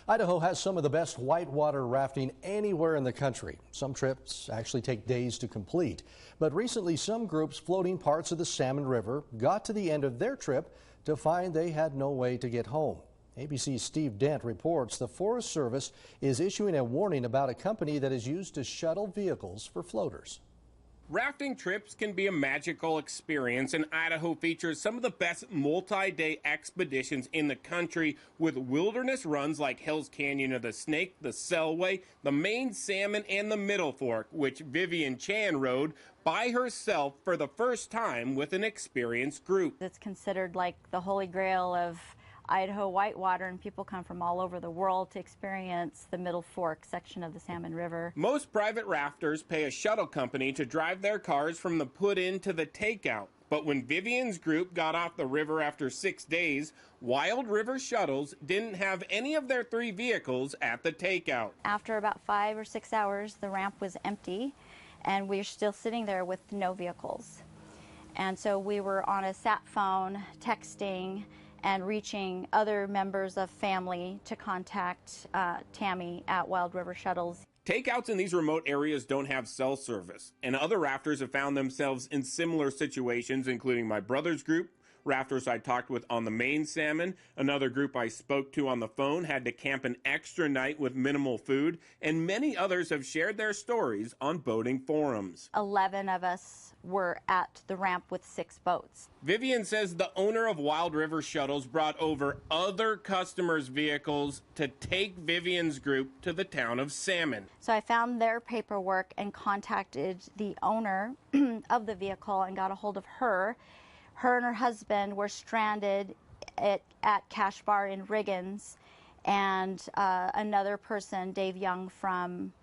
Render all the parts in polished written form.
Idaho has some of the best whitewater rafting anywhere in the country. Some trips actually take days to complete. But recently, some groups floating parts of the Salmon River got to the end of their trip to find they had no way to get home. ABC's Steve Dent reports the Forest Service is issuing a warning about a company that is used to shuttle vehicles for floaters. Rafting trips can be a magical experience, and Idaho features some of the best multi-day expeditions in the country with wilderness runs like Hell's Canyon of the Snake, the Selway, the Main Salmon, and the Middle Fork, which Vivian Chan rode by herself for the first time with an experienced group. It's considered like the holy grail of Idaho whitewater, and people come from all over the world to experience the Middle Fork section of the Salmon River. Most private rafters pay a shuttle company to drive their cars from the put-in to the takeout. But when Vivian's group got off the river after 6 days, Wild River Shuttles didn't have any of their 3 vehicles at the takeout. After about 5 or 6 hours, the ramp was empty, and we were still sitting there with no vehicles. And so we were on a sat phone, texting, and reaching other members of family to contact Tammy at Wild River Shuttles. Takeouts in these remote areas don't have cell service, and other rafters have found themselves in similar situations, including my brother's group, rafters I talked with on the Main Salmon, another group I spoke to on the phone had to camp an extra night with minimal food, and many others have shared their stories on boating forums. 11 of us were at the ramp with 6 boats. Vivian says the owner of Wild River Shuttles brought over other customers' vehicles to take Vivian's group to the town of Salmon. So I found their paperwork and contacted the owner of the vehicle and got a hold of her. Her and her husband were stranded at Cash Bar in Riggins, and another person, Dave Young from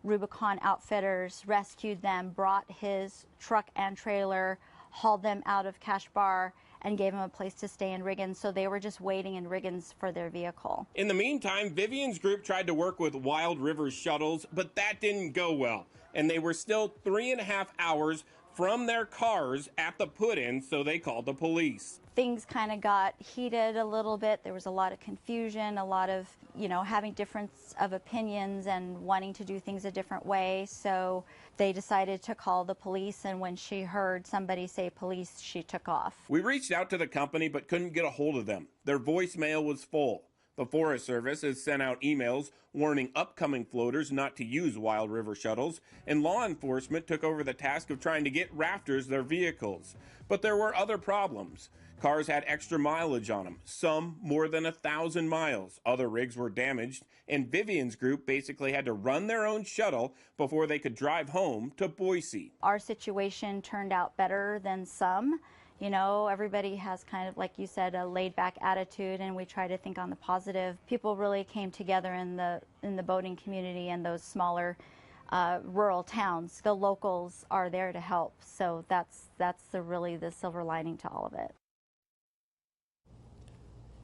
Rubicon Outfitters, rescued them, brought his truck and trailer, hauled them out of Cash Bar, and gave them a place to stay in Riggins, so they were just waiting in Riggins for their vehicle. In the meantime, Vivian's group tried to work with Wild River Shuttles, but that didn't go well, and they were still 3.5 hours from their cars at the put-in, so they called the police. Things kind of got heated a little bit. There was a lot of confusion, a lot of, having difference of opinions and wanting to do things a different way. So they decided to call the police, and when she heard somebody say police, she took off. We reached out to the company but couldn't get a hold of them. Their voicemail was full. The Forest Service has sent out emails warning upcoming floaters not to use Wild River Shuttles, and law enforcement took over the task of trying to get rafters their vehicles. But there were other problems. Cars had extra mileage on them, some more than 1,000 miles. Other rigs were damaged, and Vivian's group basically had to run their own shuttle before they could drive home to Boise. Our situation turned out better than some. Everybody has kind of, like you said, a laid-back attitude, and we try to think on the positive. People really came together in the boating community and those smaller rural towns. The locals are there to help, so that's really the silver lining to all of it.